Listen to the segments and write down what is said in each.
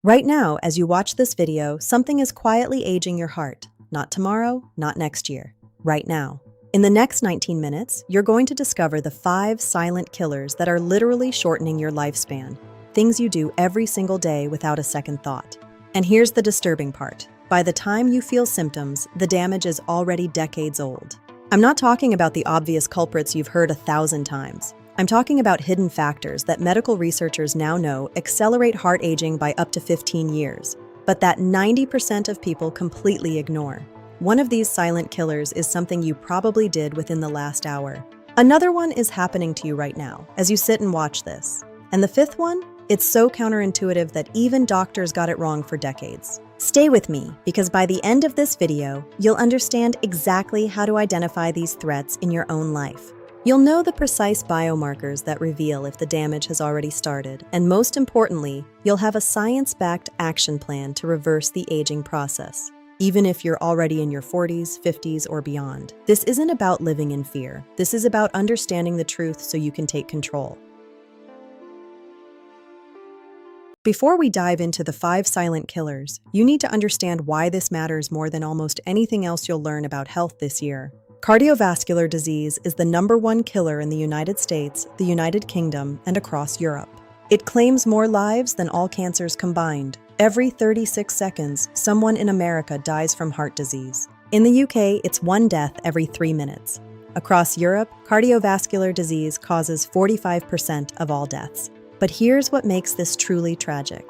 Right now, as you watch this video, something is quietly aging your heart. Not tomorrow, not next year. Right now. In the next 19 minutes, you're going to discover the 5 silent killers that are literally shortening your lifespan. Things you do every single day without a second thought. And here's the disturbing part. By the time you feel symptoms, the damage is already decades old. I'm not talking about the obvious culprits you've heard 1,000 times. I'm talking about hidden factors that medical researchers now know accelerate heart aging by up to 15 years, but that 90% of people completely ignore. One of these silent killers is something you probably did within the last hour. Another one is happening to you right now, as you sit and watch this. And the 5th one? It's so counterintuitive that even doctors got it wrong for decades. Stay with me, because by the end of this video, you'll understand exactly how to identify these threats in your own life. You'll know the precise biomarkers that reveal if the damage has already started, and most importantly, you'll have a science-backed action plan to reverse the aging process, even if you're already in your 40s, 50s, or beyond. This isn't about living in fear. This is about understanding the truth so you can take control. Before we dive into the 5 silent killers, you need to understand why this matters more than almost anything else you'll learn about health this year. Cardiovascular disease is the #1 killer in the United States, the United Kingdom, and across Europe. It claims more lives than all cancers combined. Every 36 seconds, someone in America dies from heart disease. In the UK, it's 1 death every 3 minutes. Across Europe, cardiovascular disease causes 45% of all deaths. But here's what makes this truly tragic.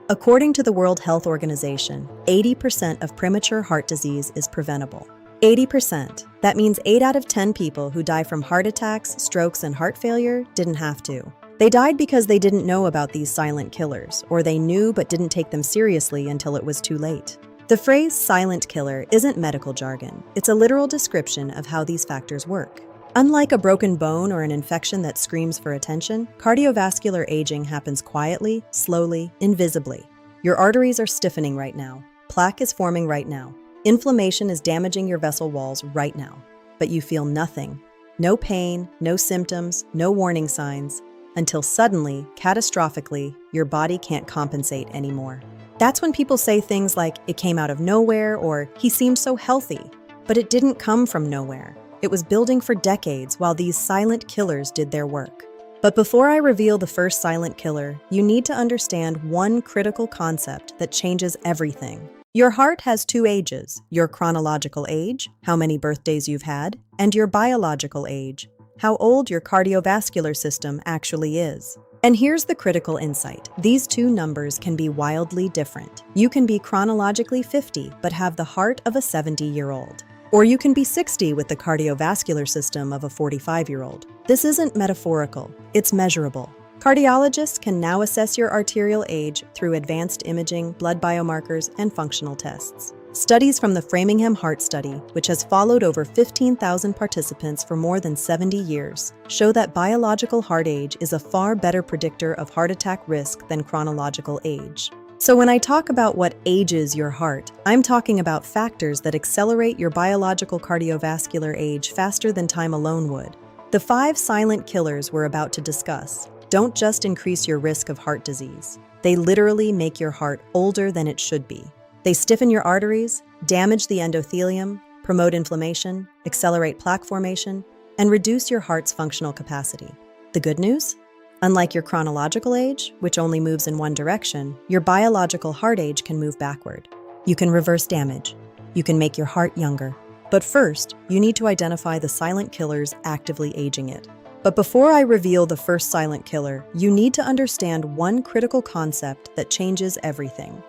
According to the World Health Organization, 80% of premature heart disease is preventable. 80%. That means 8 out of 10 people who die from heart attacks, strokes, and heart failure didn't have to. They died because they didn't know about these silent killers, or they knew but didn't take them seriously until it was too late. The phrase silent killer isn't medical jargon. It's a literal description of how these factors work. Unlike a broken bone or an infection that screams for attention, cardiovascular aging happens quietly, slowly, invisibly. Your arteries are stiffening right now. Plaque is forming right now. Inflammation is damaging your vessel walls right now, but you feel nothing. No pain, no symptoms, no warning signs, until suddenly, catastrophically, your body can't compensate anymore. That's when people say things like, "It came out of nowhere," or "He seemed so healthy." But it didn't come from nowhere. It was building for decades while these silent killers did their work. But before I reveal the first silent killer, you need to understand one critical concept that changes everything. Your heart has 2 ages: your chronological age, how many birthdays you've had, and your biological age, how old your cardiovascular system actually is. And here's the critical insight. These 2 numbers can be wildly different. You can be chronologically 50 but have the heart of a 70-year-old. Or you can be 60 with the cardiovascular system of a 45-year-old. This isn't metaphorical, it's measurable. Cardiologists can now assess your arterial age through advanced imaging, blood biomarkers, and functional tests. Studies from the Framingham Heart Study, which has followed over 15,000 participants for more than 70 years, show that biological heart age is a far better predictor of heart attack risk than chronological age. So when I talk about what ages your heart, I'm talking about factors that accelerate your biological cardiovascular age faster than time alone would. The 5 silent killers we're about to discuss don't just increase your risk of heart disease. They literally make your heart older than it should be. They stiffen your arteries, damage the endothelium, promote inflammation, accelerate plaque formation, and reduce your heart's functional capacity. The good news? Unlike your chronological age, which only moves in one direction, your biological heart age can move backward. You can reverse damage. You can make your heart younger. But first, you need to identify the silent killers actively aging it. But before I reveal the first silent killer, you need to understand one critical concept that changes everything.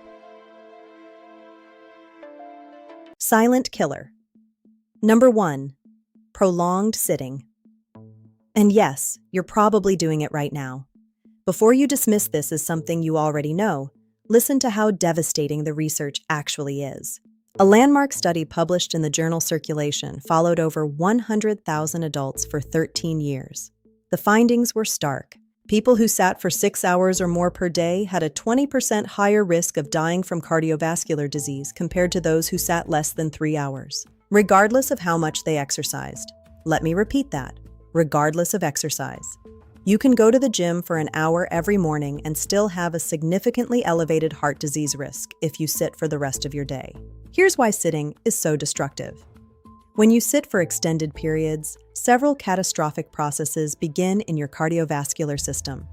Silent killer. Number 1. Prolonged sitting. And yes, you're probably doing it right now. Before you dismiss this as something you already know, listen to how devastating the research actually is. A landmark study published in the journal Circulation followed over 100,000 adults for 13 years. The findings were stark. People who sat for 6 hours or more per day had a 20% higher risk of dying from cardiovascular disease compared to those who sat less than 3 hours, regardless of how much they exercised. Let me repeat that. Regardless of exercise. You can go to the gym for an hour every morning and still have a significantly elevated heart disease risk if you sit for the rest of your day. Here's why sitting is so destructive. When you sit for extended periods, several catastrophic processes begin in your cardiovascular system.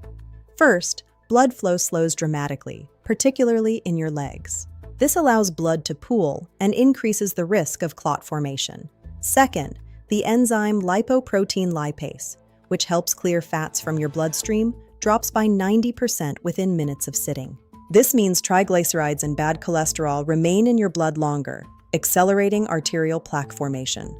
First, blood flow slows dramatically, particularly in your legs. This allows blood to pool and increases the risk of clot formation. Second, the enzyme lipoprotein lipase, which helps clear fats from your bloodstream, drops by 90% within minutes of sitting. This means triglycerides and bad cholesterol remain in your blood longer, accelerating arterial plaque formation.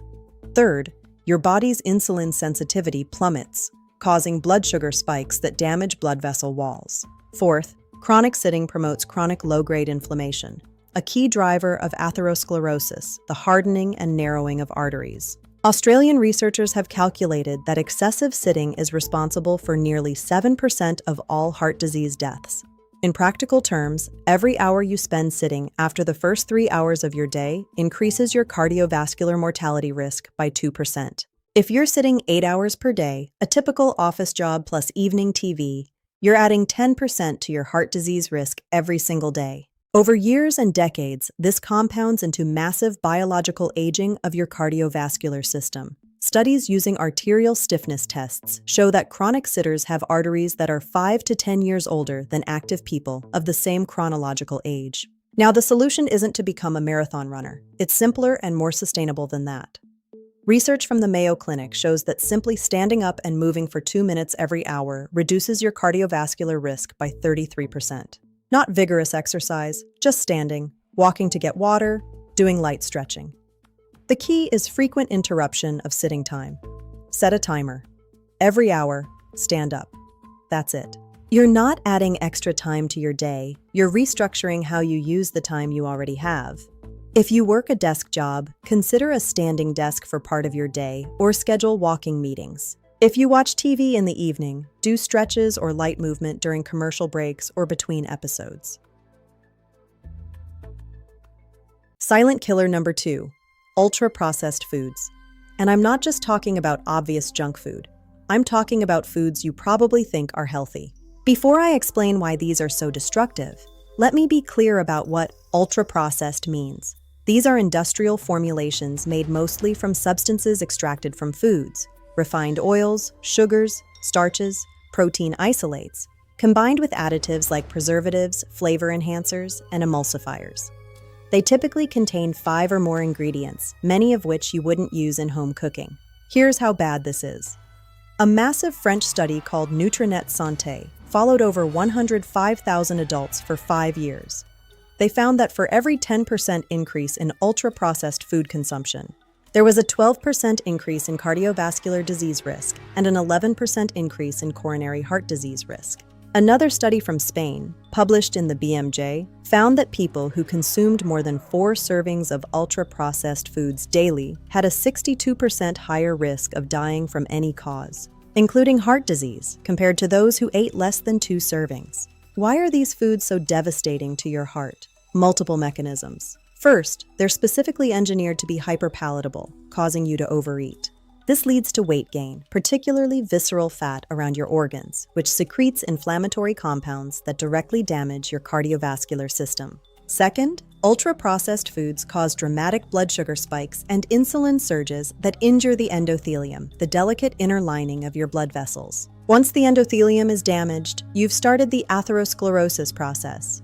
Third, your body's insulin sensitivity plummets, causing blood sugar spikes that damage blood vessel walls. Fourth, chronic sitting promotes chronic low-grade inflammation, a key driver of atherosclerosis, the hardening and narrowing of arteries. Australian researchers have calculated that excessive sitting is responsible for nearly 7% of all heart disease deaths. In practical terms, every hour you spend sitting after the first 3 hours of your day increases your cardiovascular mortality risk by 2%. If you're sitting 8 hours per day, a typical office job plus evening TV, you're adding 10% to your heart disease risk every single day. Over years and decades, this compounds into massive biological aging of your cardiovascular system. Studies using arterial stiffness tests show that chronic sitters have arteries that are 5 to 10 years older than active people of the same chronological age. Now, the solution isn't to become a marathon runner. It's simpler and more sustainable than that. Research from the Mayo Clinic shows that simply standing up and moving for 2 minutes every hour reduces your cardiovascular risk by 33%. Not vigorous exercise, just standing, walking to get water, doing light stretching. The key is frequent interruption of sitting time. Set a timer. Every hour, stand up. That's it. You're not adding extra time to your day, you're restructuring how you use the time you already have. If you work a desk job, consider a standing desk for part of your day or schedule walking meetings. If you watch TV in the evening, do stretches or light movement during commercial breaks or between episodes. Silent killer number 2, ultra-processed foods. And I'm not just talking about obvious junk food. I'm talking about foods you probably think are healthy. Before I explain why these are so destructive, let me be clear about what ultra-processed means. These are industrial formulations made mostly from substances extracted from foods, refined oils, sugars, starches, protein isolates, combined with additives like preservatives, flavor enhancers, and emulsifiers. They typically contain 5 or more ingredients, many of which you wouldn't use in home cooking. Here's how bad this is. A massive French study called Nutrinet Santé followed over 105,000 adults for 5 years. They found that for every 10% increase in ultra-processed food consumption, there was a 12% increase in cardiovascular disease risk and an 11% increase in coronary heart disease risk. Another study from Spain, published in the BMJ, found that people who consumed more than 4 servings of ultra-processed foods daily had a 62% higher risk of dying from any cause, including heart disease, compared to those who ate less than 2 servings. Why are these foods so devastating to your heart? Multiple mechanisms. First, they're specifically engineered to be hyperpalatable, causing you to overeat. This leads to weight gain, particularly visceral fat around your organs, which secretes inflammatory compounds that directly damage your cardiovascular system. Second, ultra-processed foods cause dramatic blood sugar spikes and insulin surges that injure the endothelium, the delicate inner lining of your blood vessels. Once the endothelium is damaged, you've started the atherosclerosis process.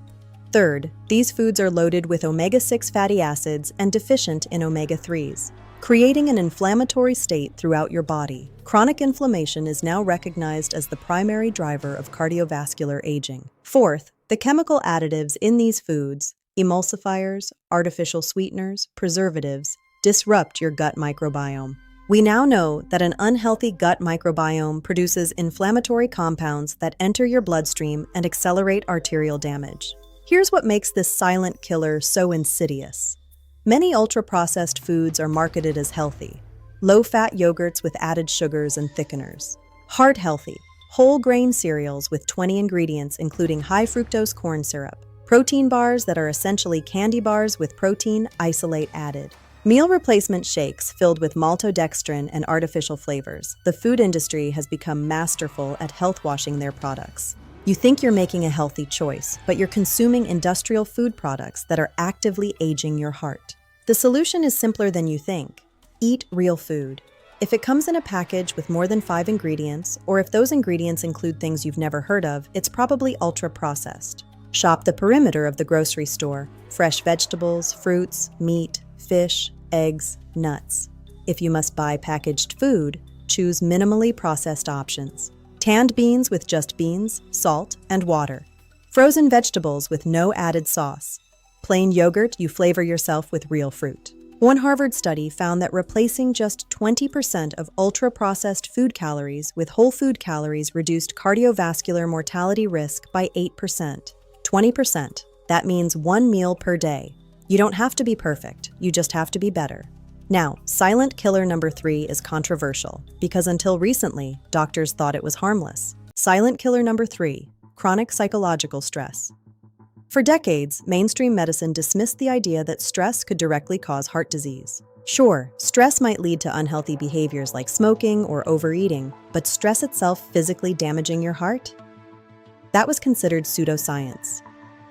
Third, these foods are loaded with omega-6 fatty acids and deficient in omega-3s, creating an inflammatory state throughout your body. Chronic inflammation is now recognized as the primary driver of cardiovascular aging. Fourth, the chemical additives in these foods, emulsifiers, artificial sweeteners, preservatives, disrupt your gut microbiome. We now know that an unhealthy gut microbiome produces inflammatory compounds that enter your bloodstream and accelerate arterial damage. Here's what makes this silent killer so insidious. Many ultra-processed foods are marketed as healthy. Low-fat yogurts with added sugars and thickeners. Heart-healthy, whole-grain cereals with 20 ingredients including high-fructose corn syrup. Protein bars that are essentially candy bars with protein isolate added. Meal replacement shakes filled with maltodextrin and artificial flavors. The food industry has become masterful at health washing their products. You think you're making a healthy choice, but you're consuming industrial food products that are actively aging your heart. The solution is simpler than you think. Eat real food. If it comes in a package with more than 5 ingredients, or if those ingredients include things you've never heard of, it's probably ultra-processed. Shop the perimeter of the grocery store. Fresh vegetables, fruits, meat, fish, eggs, nuts. If you must buy packaged food, choose minimally processed options. Canned beans with just beans, salt, and water. Frozen vegetables with no added sauce. Plain yogurt you flavor yourself with real fruit. One Harvard study found that replacing just 20% of ultra-processed food calories with whole food calories reduced cardiovascular mortality risk by 8%. 20%. That means 1 meal per day. You don't have to be perfect, you just have to be better. Now, silent killer number 3 is controversial, because until recently, doctors thought it was harmless. Silent killer number 3, chronic psychological stress. For decades, mainstream medicine dismissed the idea that stress could directly cause heart disease. Sure, stress might lead to unhealthy behaviors like smoking or overeating, but stress itself physically damaging your heart? That was considered pseudoscience,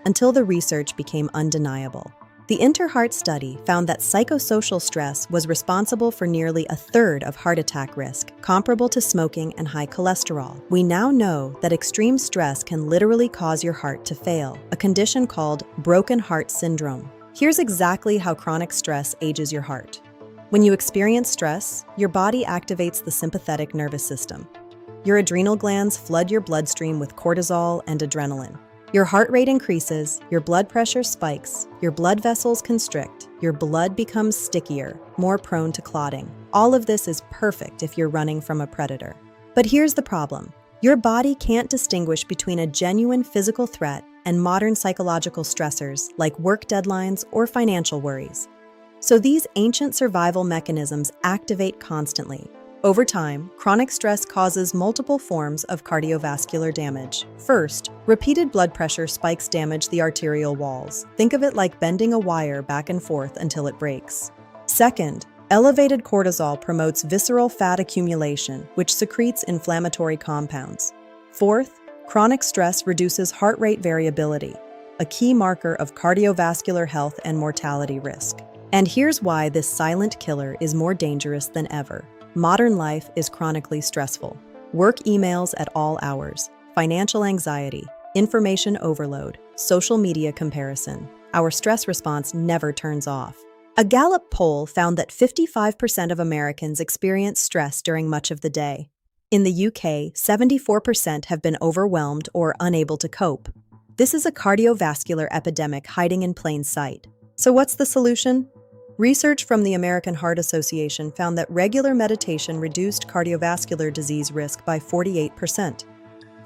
until the research became undeniable. The INTERHEART study found that psychosocial stress was responsible for nearly a third of heart attack risk, comparable to smoking and high cholesterol. We now know that extreme stress can literally cause your heart to fail, a condition called broken heart syndrome. Here's exactly how chronic stress ages your heart. When you experience stress, your body activates the sympathetic nervous system. Your adrenal glands flood your bloodstream with cortisol and adrenaline. Your heart rate increases, your blood pressure spikes, your blood vessels constrict, your blood becomes stickier, more prone to clotting. All of this is perfect if you're running from a predator. But here's the problem. Your body can't distinguish between a genuine physical threat and modern psychological stressors like work deadlines or financial worries. So these ancient survival mechanisms activate constantly. Over time, chronic stress causes multiple forms of cardiovascular damage. First, repeated blood pressure spikes damage the arterial walls. Think of it like bending a wire back and forth until it breaks. Second, elevated cortisol promotes visceral fat accumulation, which secretes inflammatory compounds. Fourth, chronic stress reduces heart rate variability, a key marker of cardiovascular health and mortality risk. And here's why this silent killer is more dangerous than ever. Modern life is chronically stressful. Work emails at all hours, financial anxiety, information overload, social media comparison. Our stress response never turns off. A Gallup poll found that 55% of Americans experience stress during much of the day. In the UK, 74% have been overwhelmed or unable to cope. This is a cardiovascular epidemic hiding in plain sight. So what's the solution? Research from the American Heart Association found that regular meditation reduced cardiovascular disease risk by 48%.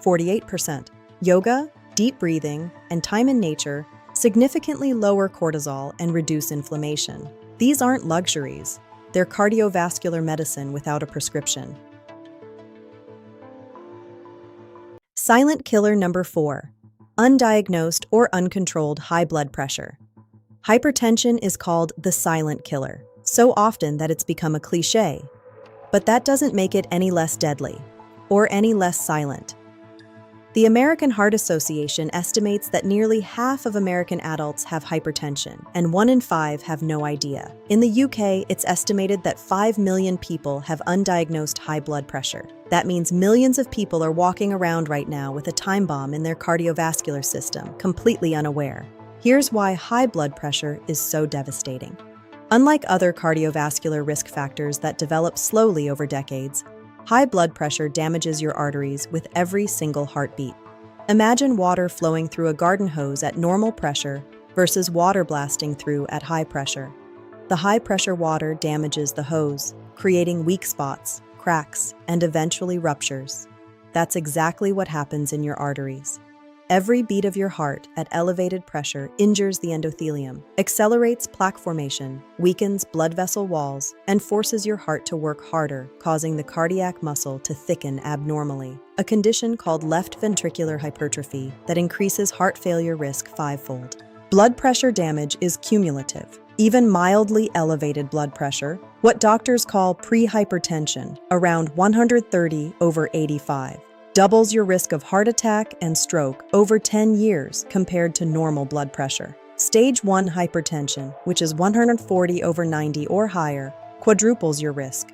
48%. Yoga, deep breathing, and time in nature significantly lower cortisol and reduce inflammation. These aren't luxuries. They're cardiovascular medicine without a prescription. Silent killer number 4. Undiagnosed or uncontrolled high blood pressure. Hypertension is called the silent killer, so often that it's become a cliché. But that doesn't make it any less deadly, or any less silent. The American Heart Association estimates that nearly half of American adults have hypertension, and 1 in 5 have no idea. In the UK, it's estimated that 5 million people have undiagnosed high blood pressure. That means millions of people are walking around right now with a time bomb in their cardiovascular system, completely unaware. Here's why high blood pressure is so devastating. Unlike other cardiovascular risk factors that develop slowly over decades, high blood pressure damages your arteries with every single heartbeat. Imagine water flowing through a garden hose at normal pressure versus water blasting through at high pressure. The high-pressure water damages the hose, creating weak spots, cracks, and eventually ruptures. That's exactly what happens in your arteries. Every beat of your heart at elevated pressure injures the endothelium, accelerates plaque formation, weakens blood vessel walls, and forces your heart to work harder, causing the cardiac muscle to thicken abnormally, a condition called left ventricular hypertrophy that increases heart failure risk 5-fold. Blood pressure damage is cumulative. Even mildly elevated blood pressure, what doctors call pre-hypertension, around 130/85, doubles your risk of heart attack and stroke over 10 years compared to normal blood pressure. Stage 1 hypertension, which is 140/90 or higher, quadruples your risk.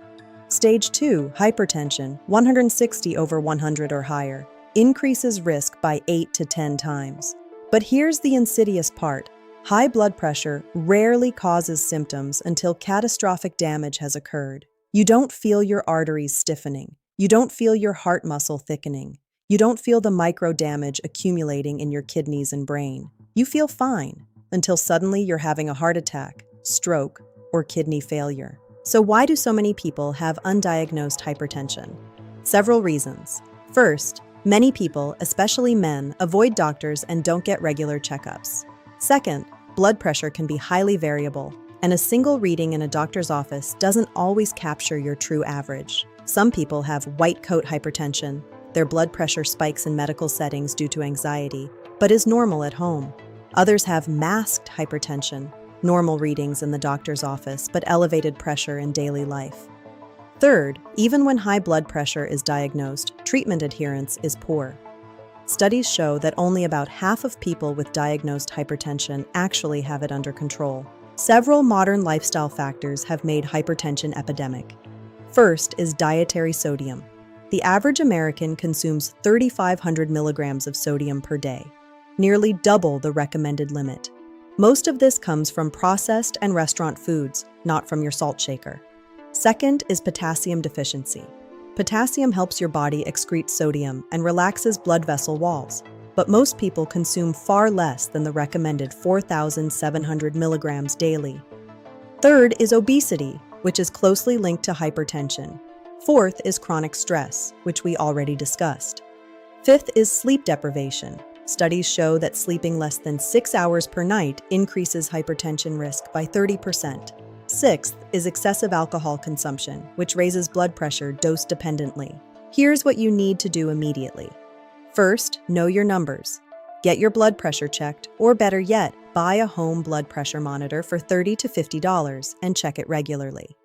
Stage 2 hypertension, 160/100 or higher, increases risk by 8 to 10 times. But here's the insidious part. High blood pressure rarely causes symptoms until catastrophic damage has occurred. You don't feel your arteries stiffening. You don't feel your heart muscle thickening. You don't feel the micro damage accumulating in your kidneys and brain. You feel fine until suddenly you're having a heart attack, stroke, or kidney failure. So why do so many people have undiagnosed hypertension? Several reasons. First, many people, especially men, avoid doctors and don't get regular checkups. Second, blood pressure can be highly variable, and a single reading in a doctor's office doesn't always capture your true average. Some people have white coat hypertension. Their blood pressure spikes in medical settings due to anxiety, but is normal at home. Others have masked hypertension, normal readings in the doctor's office, but elevated pressure in daily life. Third, even when high blood pressure is diagnosed, treatment adherence is poor. Studies show that only about half of people with diagnosed hypertension actually have it under control. Several modern lifestyle factors have made hypertension epidemic. First is dietary sodium. The average American consumes 3,500 milligrams of sodium per day, nearly double the recommended limit. Most of this comes from processed and restaurant foods, not from your salt shaker. Second is potassium deficiency. Potassium helps your body excrete sodium and relaxes blood vessel walls, but most people consume far less than the recommended 4,700 milligrams daily. Third is obesity, which is closely linked to hypertension. Fourth is chronic stress, which we already discussed. Fifth is sleep deprivation. Studies show that sleeping less than 6 hours per night increases hypertension risk by 30%. Sixth is excessive alcohol consumption, which raises blood pressure dose-dependently. Here's what you need to do immediately. First, know your numbers. Get your blood pressure checked, or better yet, buy a home blood pressure monitor for $30 to $50 and check it regularly.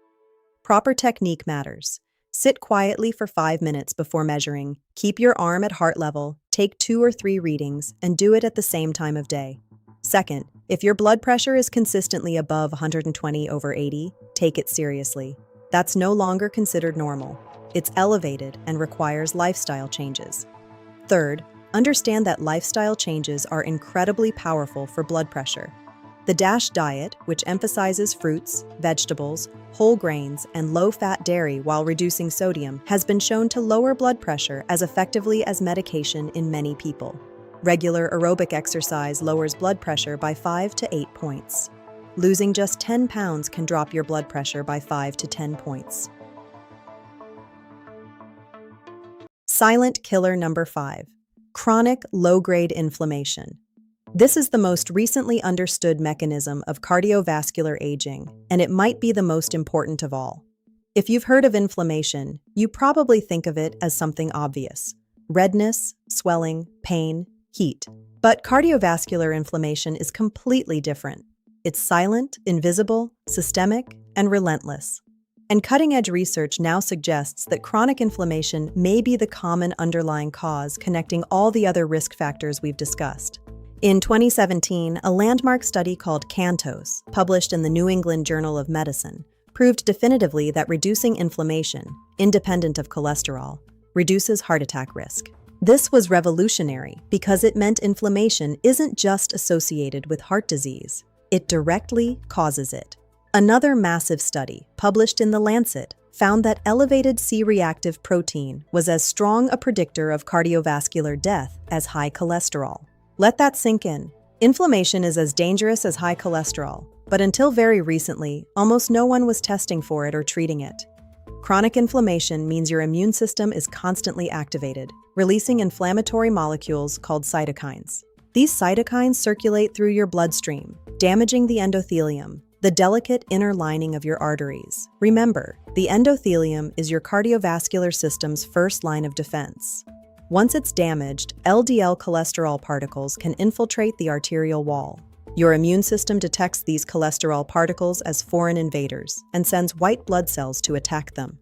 Proper technique matters. Sit quietly for 5 minutes before measuring, keep your arm at heart level, take 2 or 3 readings, and do it at the same time of day. Second, if your blood pressure is consistently above 120/80, take it seriously. That's no longer considered normal. It's elevated and requires lifestyle changes. Third, understand that lifestyle changes are incredibly powerful for blood pressure. The DASH diet, which emphasizes fruits, vegetables, whole grains, and low-fat dairy while reducing sodium, has been shown to lower blood pressure as effectively as medication in many people. Regular aerobic exercise lowers blood pressure by 5 to 8 points. Losing just 10 pounds can drop your blood pressure by 5 to 10 points. Silent killer number 5. Chronic low-grade inflammation. This is the most recently understood mechanism of cardiovascular aging, and it might be the most important of all. If you've heard of inflammation, you probably think of it as something obvious: redness, swelling, pain, heat. But cardiovascular inflammation is completely different. It's silent, invisible, systemic, and relentless. And cutting-edge research now suggests that chronic inflammation may be the common underlying cause connecting all the other risk factors we've discussed. In 2017, a landmark study called CANTOS, published in the New England Journal of Medicine, proved definitively that reducing inflammation, independent of cholesterol, reduces heart attack risk. This was revolutionary because it meant inflammation isn't just associated with heart disease, it directly causes it. Another massive study, published in the Lancet, found that elevated C-reactive protein was as strong a predictor of cardiovascular death as high cholesterol. Let that sink in. Inflammation is as dangerous as high cholesterol, but until very recently, almost no one was testing for it or treating it. Chronic inflammation means your immune system is constantly activated, releasing inflammatory molecules called cytokines. These cytokines circulate through your bloodstream, damaging the endothelium, the delicate inner lining of your arteries. Remember, the endothelium is your cardiovascular system's first line of defense. Once it's damaged, LDL cholesterol particles can infiltrate the arterial wall. Your immune system detects these cholesterol particles as foreign invaders and sends white blood cells to attack them.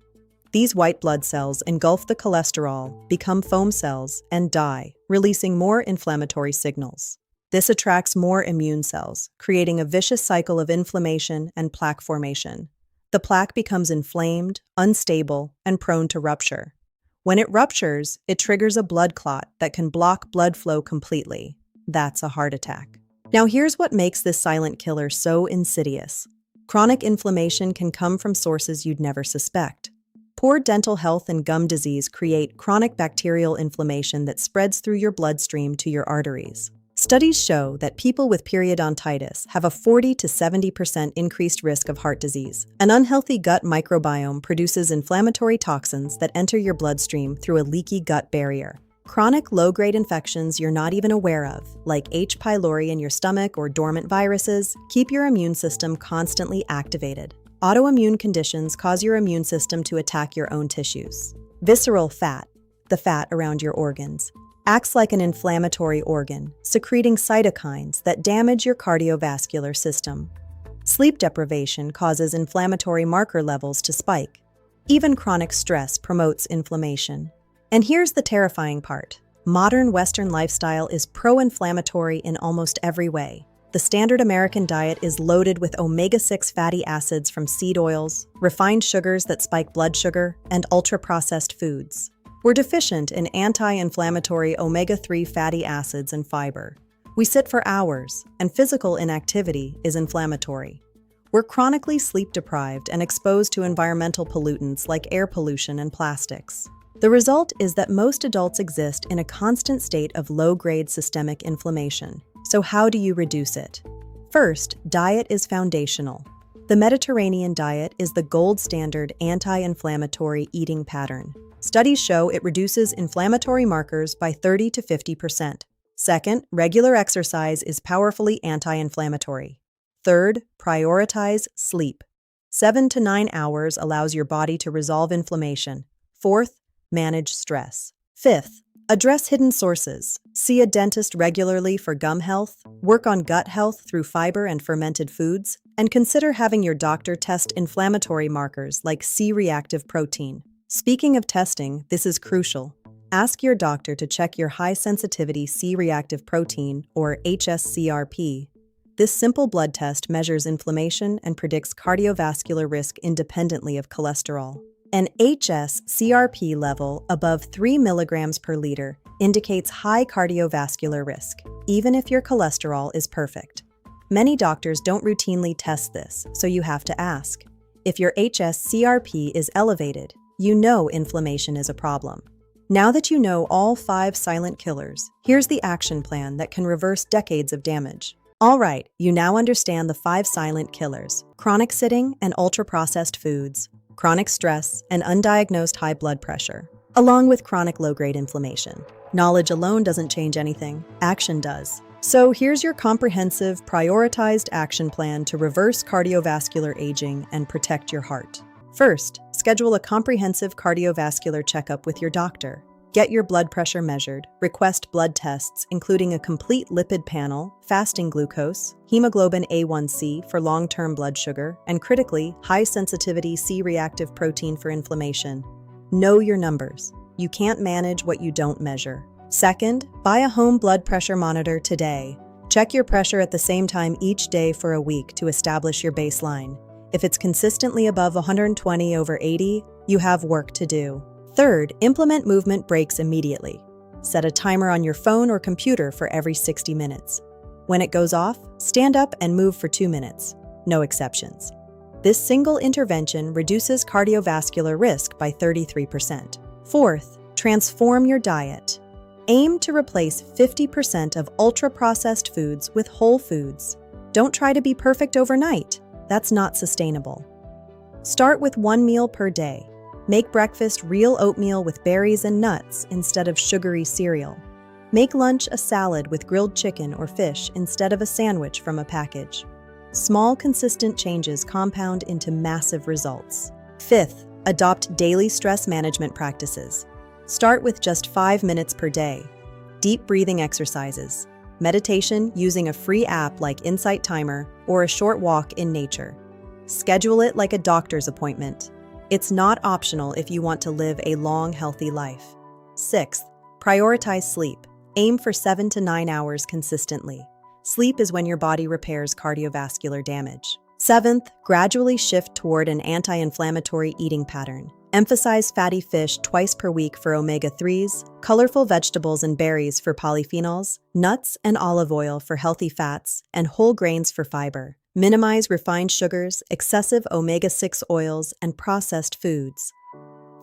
These white blood cells engulf the cholesterol, become foam cells, and die, releasing more inflammatory signals. This attracts more immune cells, creating a vicious cycle of inflammation and plaque formation. The plaque becomes inflamed, unstable, and prone to rupture. When it ruptures, it triggers a blood clot that can block blood flow completely. That's a heart attack. Now here's what makes this silent killer so insidious. Chronic inflammation can come from sources you'd never suspect. Poor dental health and gum disease create chronic bacterial inflammation that spreads through your bloodstream to your arteries. Studies show that people with periodontitis have a 40 to 70% increased risk of heart disease. An unhealthy gut microbiome produces inflammatory toxins that enter your bloodstream through a leaky gut barrier. Chronic low-grade infections you're not even aware of, like H. pylori in your stomach or dormant viruses, keep your immune system constantly activated. Autoimmune conditions cause your immune system to attack your own tissues. Visceral fat, the fat around your organs, acts like an inflammatory organ, secreting cytokines that damage your cardiovascular system. Sleep deprivation causes inflammatory marker levels to spike. Even chronic stress promotes inflammation. And here's the terrifying part. Modern Western lifestyle is pro-inflammatory in almost every way. The standard American diet is loaded with omega-6 fatty acids from seed oils, refined sugars that spike blood sugar, and ultra-processed foods. We're deficient in anti-inflammatory omega-3 fatty acids and fiber. We sit for hours, and physical inactivity is inflammatory. We're chronically sleep-deprived and exposed to environmental pollutants like air pollution and plastics. The result is that most adults exist in a constant state of low-grade systemic inflammation. So how do you reduce it? First, diet is foundational. The Mediterranean diet is the gold standard anti-inflammatory eating pattern. Studies show it reduces inflammatory markers by 30 to 50%. Second, regular exercise is powerfully anti-inflammatory. Third, prioritize sleep. 7 to 9 hours allows your body to resolve inflammation. Fourth, manage stress. Fifth, address hidden sources. See a dentist regularly for gum health, work on gut health through fiber and fermented foods, and consider having your doctor test inflammatory markers like C-reactive protein. Speaking of testing, this is crucial. Ask your doctor to check your high-sensitivity C-reactive protein, or hsCRP. This simple blood test measures inflammation and predicts cardiovascular risk independently of cholesterol. An hsCRP level above 3 milligrams per liter indicates high cardiovascular risk, even if your cholesterol is perfect. Many doctors don't routinely test this, so you have to ask. If your hsCRP is elevated, you know inflammation is a problem. Now that you know all 5 silent killers, here's the action plan that can reverse decades of damage. All right, you now understand the 5 silent killers: chronic sitting and ultra-processed foods, chronic stress, and undiagnosed high blood pressure, along with chronic low-grade inflammation. Knowledge alone doesn't change anything, action does. So here's your comprehensive, prioritized action plan to reverse cardiovascular aging and protect your heart. First, schedule a comprehensive cardiovascular checkup with your doctor. Get your blood pressure measured, request blood tests including a complete lipid panel, fasting glucose, hemoglobin A1C for long-term blood sugar, and critically, high-sensitivity C-reactive protein for inflammation. Know your numbers. You can't manage what you don't measure. Second, buy a home blood pressure monitor today. Check your pressure at the same time each day for a week to establish your baseline. If it's consistently above 120/80, you have work to do. Third, implement movement breaks immediately. Set a timer on your phone or computer for every 60 minutes. When it goes off, stand up and move for 2 minutes. No exceptions. This single intervention reduces cardiovascular risk by 33%. Fourth, transform your diet. Aim to replace 50% of ultra-processed foods with whole foods. Don't try to be perfect overnight. That's not sustainable. Start with 1 meal per day. Make breakfast real oatmeal with berries and nuts instead of sugary cereal. Make lunch a salad with grilled chicken or fish instead of a sandwich from a package. Small, consistent changes compound into massive results. Fifth, adopt daily stress management practices. Start with just 5 minutes per day. Deep breathing exercises. meditation using a free app like Insight Timer, or a short walk in nature. Schedule it like a doctor's appointment. It's not optional if you want to live a long, healthy life. 6th, prioritize sleep. Aim for 7 to 9 hours consistently. Sleep is when your body repairs cardiovascular damage. 7th, gradually shift toward an anti-inflammatory eating pattern. Emphasize fatty fish twice per week for omega-3s, colorful vegetables and berries for polyphenols, nuts and olive oil for healthy fats, and whole grains for fiber. Minimize refined sugars, excessive omega-6 oils, and processed foods.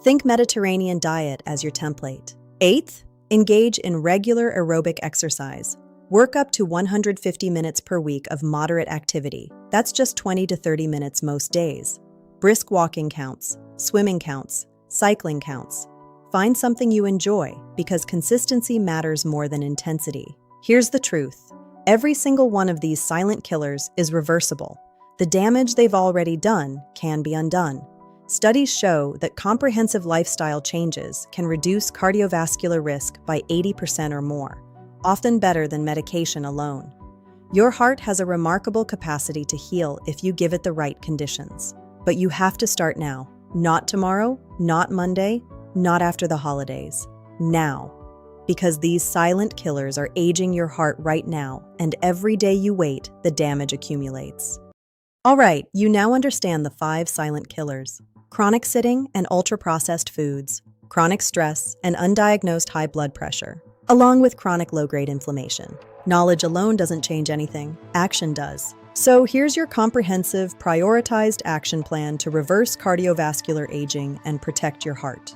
Think Mediterranean diet as your template. 8th, engage in regular aerobic exercise. Work up to 150 minutes per week of moderate activity. That's just 20 to 30 minutes most days. Brisk walking counts, swimming counts, cycling counts. Find something you enjoy, because consistency matters more than intensity. Here's the truth. Every single one of these silent killers is reversible. The damage they've already done can be undone. Studies show that comprehensive lifestyle changes can reduce cardiovascular risk by 80% or more, often better than medication alone. Your heart has a remarkable capacity to heal if you give it the right conditions. But you have to start now. Not tomorrow, not Monday, not after the holidays. Now. Because these silent killers are aging your heart right now, and every day you wait, the damage accumulates. All right, you now understand the 5 silent killers: chronic sitting and ultra-processed foods, chronic stress, and undiagnosed high blood pressure, along with chronic low-grade inflammation. Knowledge alone doesn't change anything, action does. So here's your comprehensive, prioritized action plan to reverse cardiovascular aging and protect your heart.